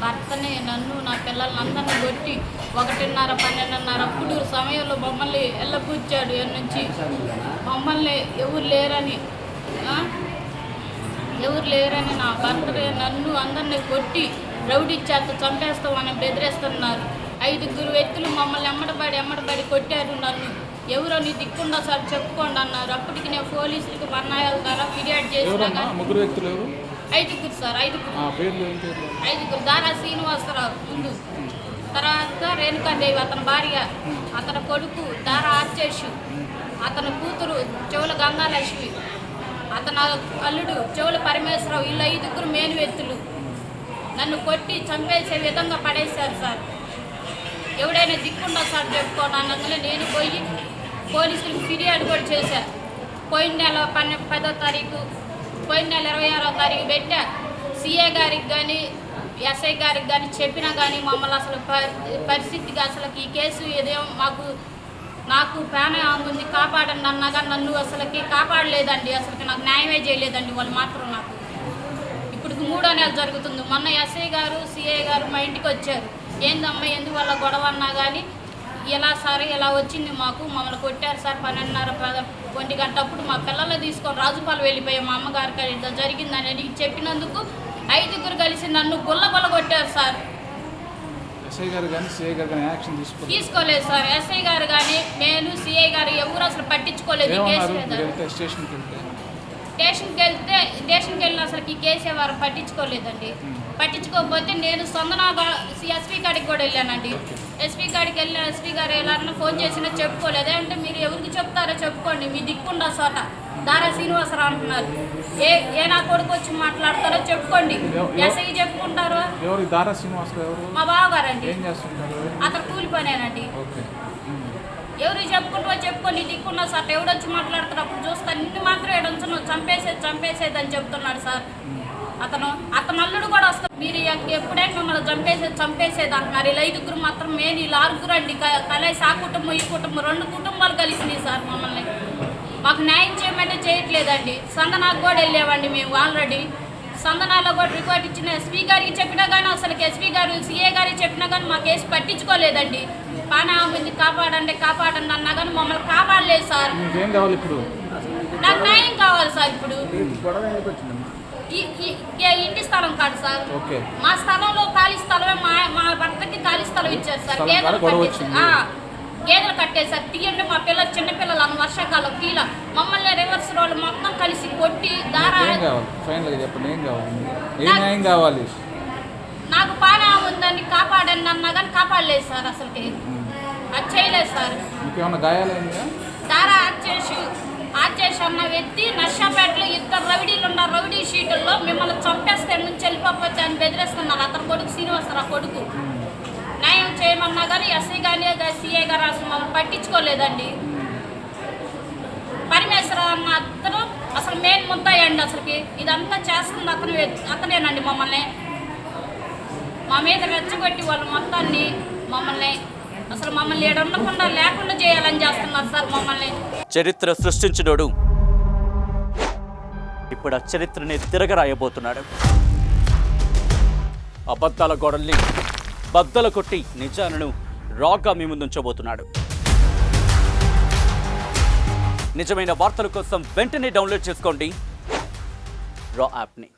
భర్తని, నన్ను, నా పిల్లల్ని అందరినీ కొట్టి 1:30, 12:30 అప్పుడు సమయంలో మమ్మల్ని ఎల్లబుచ్చాడు నుంచి. మమ్మల్ని ఎవరు లేరని నా భర్తని, నన్ను అందరినీ కొట్టి రౌడీ చేత చంపేస్తామని బెదిరిస్తున్నారు. 5 వ్యక్తులు మమ్మల్ని ఎమ్మడబడి కొట్టారు. నన్ను ఎవరో నీ దిక్కుండా సార్ చెప్పుకోండి అన్నారు. అప్పటికి నేను పోలీసులకు మన్నాయాల ద్వారా ఫిర్యాదు చేసినా. 5 సార్, 5 దారా శ్రీనివాసరావు ముందు, తర్వాత రేణుకాదేవి అతని భార్య, అతని కొడుకు దారా ఆర్చేషు, అతని కూతురు చెవుల గంగాలక్ష్మి, అతని అల్లుడు చెవుల పరమేశ్వరరావు. వీళ్ళు 5 మెయిన్ వ్యక్తులు నన్ను కొట్టి చంపేసే విధంగా పడేశారు సార్. ఎవడైనా దిక్కుండా సార్ చెప్పుకోండి అన్నది నేను పోయి పోలీసులకు ఫిర్యాదు కూడా చేశాను. పోయిన నెల 10వ తారీఖు, పోయిన నెల 26వ తారీఖు పెట్టా. సిఏ గారికి కానీ ఎస్ఐ గారికి కానీ చెప్పినా కానీ మమ్మల్ని అసలు పరిస్థితిగా అసలుకి ఈ కేసు ఏదేమో నాకు ప్రాణం ఉంది కాపాడండి అన్నా కానీ నన్ను అసలుకి కాపాడలేదండి. అసలుకి నాకు న్యాయమే చేయలేదండి వాళ్ళు మాత్రం. నాకు ఇప్పుడు 3వ నెల జరుగుతుంది. మొన్న ఎస్ఐ గారు సిఐ గారు మా ఇంటికి వచ్చారు. ఏందమ్మా ఎందువల్ల గొడవ అన్నా కానీ ఇలా సార్ ఇలా వచ్చింది మమ్మల్ని కొట్టారు సార్ 12:30, 1 గంట అప్పుడు మా పిల్లలు తీసుకొని రాజుపాలు వెళ్ళిపోయాం. మా అమ్మగారికి ఇలా జరిగిందని అని చెప్పినందుకు 5 కలిసి నన్ను గుల్ల కొట్టారు సార్. ఎస్ఐ గారు కానీ సిఐ గారు కానీ యాక్షన్ తీసుకోలేదు సార్. ఎస్ఐ గారు కానీ నేను సిఐ గారు ఎవరు అసలు పట్టించుకోలేదు. స్టేషన్కి వెళ్ళిన అసలు ఈ కేసు ఎవరు పట్టించుకోలేదండి. పట్టించుకోకపోతే నేను సొందనగా ఎస్పీ కాడికి కూడా వెళ్ళానండి. ఎస్పీ కాడికి వెళ్ళిన ఎస్పీ గారు ఎవరన్నా ఫోన్ చేసినా చెప్పుకోలేదు. అంటే మీరు ఎవరికి చెప్తారో చెప్పుకోండి, మీ దిక్కుండా చోట దారా శ్రీనివాసరావు అంటున్నారు. ఏ నా కొడుకు వచ్చి మాట్లాడతారో చెప్పుకోండి. ఎస్ఐ చెప్పుకుంటారు. మా బావగారండి, అతను కూలి పనేనండి. ఎవరు చెప్పుకుంటావో చెప్పుకొని దిక్కున్నా సార్. ఎవడొచ్చి మాట్లాడతారు అప్పుడు చూస్తాను. నిన్ను మాత్రం ఏడుంచను చంపేసేది అని చెప్తున్నాడు సార్. అతను అల్లుడు కూడా వస్తారు. మీరు ఎప్పుడైనా మిమ్మల్ని చంపేసేది అంటున్నారు. ఇలా 5 మాత్రం మెయిన్ ఇలా 6 అండి. కలిసి ఆ కుటుంబం ఈ కుటుంబం 2 కుటుంబాలు కలిసినాయి సార్. మమ్మల్ని మాకు న్యాయం చేయమంటే చేయట్లేదండి. సందనాకు కూడా వెళ్ళామండి మేము. ఆల్రెడీ సందనాల్లో కూడా రిపోర్ట్ ఇచ్చిన ఎస్పీ గారికి చెప్పినా కానీ అసలు ఎస్పీ గారు సిఏ గారికి చెప్పినా కానీ మా కేసు పట్టించుకోలేదండి. పానామింది కాపాడండి అన్నా కానీ మమ్మల్ని కాపాడలేదు సార్. నాకు న్యాయం కావాలి సార్. ఇప్పుడు ఇంటి స్థలం కాదు సార్. మా స్థలంలో ఖాళీ స్థలమే మా భర్తకి ఖాళీ స్థలం ఇచ్చారు సార్. గేదెలు కట్టేసారు. తీయండి మా పిల్లలు చిన్నపిల్లలు అన్న వర్షాకాలం తీల మమ్మల్ని రివర్స్ రోడ్లు మొత్తం కలిసి కొట్టి దారా. నాకు పానా ఉందని కాపాడండి అన్నా కానీ కాపాడలేదు సార్. అసలుకి అది చేయలేదు సార్. దారా ఆర్చేష్ అన్న వ్యక్తి నర్సాపేటలో 2 రౌడీలు ఉన్నారు. రౌడీ షీటుల్లో మిమ్మల్ని చంపేస్తే నుంచి వెళ్ళిపోతే అని బెదిరిస్తున్నారు. అతని కొడుకు శ్రీనివాసరావు కొడుకు. న్యాయం చేయమన్నా కానీ ఎస్ఐ కానీ సిఐ గారు అసలు మమ్మల్ని పట్టించుకోలేదండి. పరమేశ్వరరావు అన్న అతను అసలు మెయిన్ ముద్దాయండి. అసలుకి ఇదంతా చేస్తుంది అతనేనండి. మా మీద రెచ్చగొట్టి వాళ్ళు మొత్తాన్ని మమ్మల్ని ఏడుండకుండా లేకుండా చేయాలని చేస్తున్నారు సార్. మమ్మల్ని చరిత్ర సృష్టించినోడు ఇప్పుడు ఆ చరిత్రని తిరగరాయబోతున్నాడు. అబద్ధాల గోడల్ని బద్దలు కొట్టి నిజాలను రాగా మీ ముందుంచబోతున్నాడు. నిజమైన వార్తల కోసం వెంటనే డౌన్లోడ్ చేసుకోండి రా యాప్ని.